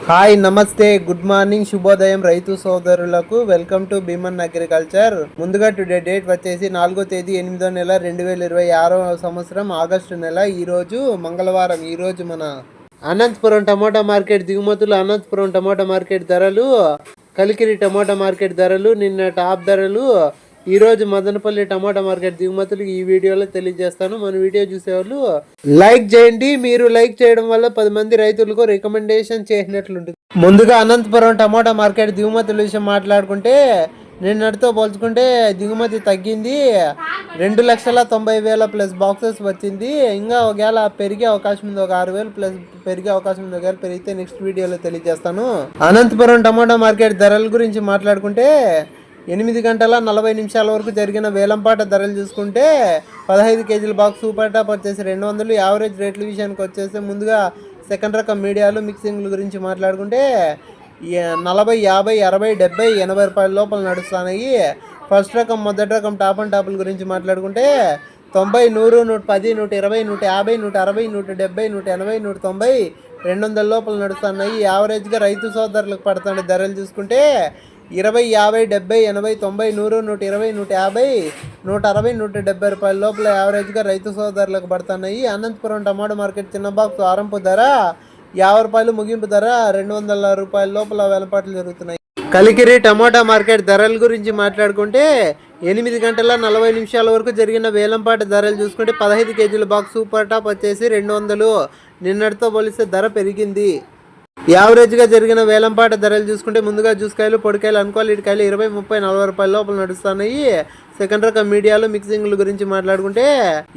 Hi నమస్తే good morning శుభోదయం రైతు సోదరులకు వెల్కమ్ టు భీమన్ అగ్రికల్చర్. ముందుగా టుడే డేట్ వచ్చేసి 4వ తేదీ 8వ నెల 2026వ సంవత్సరం ఆగస్టు నెల. ఈరోజు మంగళవారం. ఈరోజు మన అనంతపురం టమోటా మార్కెట్ దిగుమతులు, అనంతపురం టమోటా మార్కెట్ ధరలు, కలికిరి టమోటా మార్కెట్ ధరలు, నిన్న టాప్ ధరలు, ఈరోజు మదనపల్లి టమాటా మార్కెట్ దిగుమతులు ఈ వీడియోలో తెలియజేస్తాను. మన వీడియో చూసేవాళ్ళు లైక్ చేయండి. మీరు లైక్ చేయడం వల్ల 10 మంది రైతులకు రికమెండేషన్ చేసినట్లుంటుంది. ముందుగా అనంతపురం టమాటా మార్కెట్ దిగుమతుల విషయం మాట్లాడుకుంటే నిన్నటితో పోల్చుకుంటే దిగుమతి తగ్గింది. 2,90,000 ప్లస్ బాక్సెస్ వచ్చింది. ఇంకా ఒకవేళ పెరిగే అవకాశం ఉంది, ఒక 6,000 ప్లస్ పెరిగే అవకాశం ఉంది. ఒకవేళ పెరిగితే నెక్స్ట్ వీడియోలో తెలియజేస్తాను. అనంతపురం టమాటా మార్కెట్ ధరల గురించి మాట్లాడుకుంటే 8 గంటల 40 నిమిషాల వరకు జరిగిన వేలంపాట ధరలు చూసుకుంటే 15 కేజీల బాక్స్ సూపర్ టాప్ వచ్చేసి 200. యావరేజ్ రేట్ల విషయానికి వచ్చేసి ముందుగా సెకండ్ రకం మీడియాలు మిక్సింగ్ల గురించి మాట్లాడుకుంటే 40, 50, 60, 70, 80 రూపాయల లోపల నడుస్తున్నాయి. ఫస్ట్ రకం మొదటి రకం టాప్ అండ్ టాపుల గురించి మాట్లాడుకుంటే 90, 100, 110, 120, 150, 160, 170, 180, 190, 200 లోపల నడుస్తున్నాయి. యావరేజ్గా రైతు సోదరులకు పడుతున్న ధరలు చూసుకుంటే 20, 50, 70, 80, 90, 100, 120, 150, 160, 170 రూపాయల లోపల యావరేజ్గా రైతు సోదరులకు పడుతున్నాయి. అనంతపురం టమాటో మార్కెట్ చిన్న బాక్స్ ఆరంభ ధర 50 రూపాయలు, ముగింపు ధర 200 రూపాయల లోపల వేలంపాట్లు జరుగుతున్నాయి. కలికిరి టమాటా మార్కెట్ ధరల గురించి మాట్లాడుకుంటే 8 గంటల 40 నిమిషాల వరకు జరిగిన వేలంపాట ధరలు చూసుకుంటే 15 కేజీల బాక్స్ సూపర్ టాప్ వచ్చేసి 200. నిన్నటితో పోలిస్తే ధర పెరిగింది. యావరేజ్గా జరిగిన వేలంపాట ధరలు చూసుకుంటే ముందుగా జ్యూస్కాయలు, పొడికాయలు, అన్క్వాలిటీ కాయలు 20, 30, 40 రూపాయల లోపల నడుస్తున్నాయి. సెకండ్ రకం మీడియాలు మిక్సింగ్ల గురించి మాట్లాడుకుంటే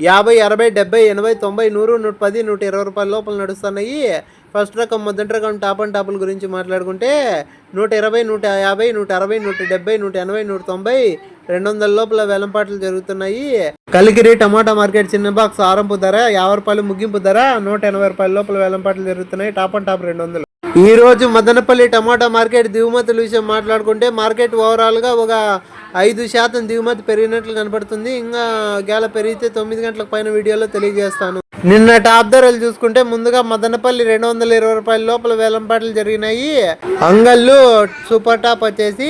50, 60, 70, 80, 90, 100, 110, 120 రూపాయల లోపల నడుస్తున్నాయి. ఫస్ట్ రకం మొదటి రకం టాప్ అండ్ టాపుల గురించి మాట్లాడుకుంటే 120, 150, 160, 170, 180, 190, 200 లోపల వేలంపాట్లు జరుగుతున్నాయి. కలికిరి టమాటా మార్కెట్ చిన్న బాక్స్ ఆరంభ ధర 50 రూపాయలు, ముగింపు ధర 180 రూపాయల లోపల వేలంపాట్లు జరుగుతున్నాయి. Top and top 200. ఈ రోజు మదనపల్లి టమాటా మార్కెట్ దిగుమతుల విషయం మాట్లాడుకుంటే మార్కెట్ ఓవరాల్గా ఒక 5% దిగుమతి పెరిగినట్లు కనపడుతుంది. ఇంకా గేల పెరిగితే 9 గంటలకు పైన వీడియోలో తెలియజేస్తాను. నిన్న టాప్ ధరలు చూసుకుంటే ముందుగా మదనపల్లి 220 రూపాయల లోపల వేలంపాట్లు జరిగినాయి. అంగళ్ళు సూపర్ టాప్ వచ్చేసి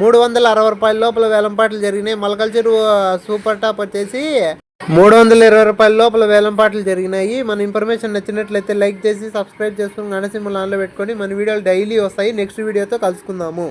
360 రూపాయల లోపల వేలంపాట్లు జరిగినాయి. మలకల్చెరు సూపర్ టాప్ వచ్చేసి 320 రూపాయల లోపల వేలంపాట్లు జరిగినాయి. మన ఇన్ఫర్మేషన్ నచ్చినట్లయితే లైక్ చేసి సబ్స్క్రైబ్ చేసుకుని గంట సింబల్ ఆన్లో పెట్టుకొని మన వీడియోలు డైలీ వస్తాయి. నెక్స్ట్ వీడియోతో కలుసుకుందాము.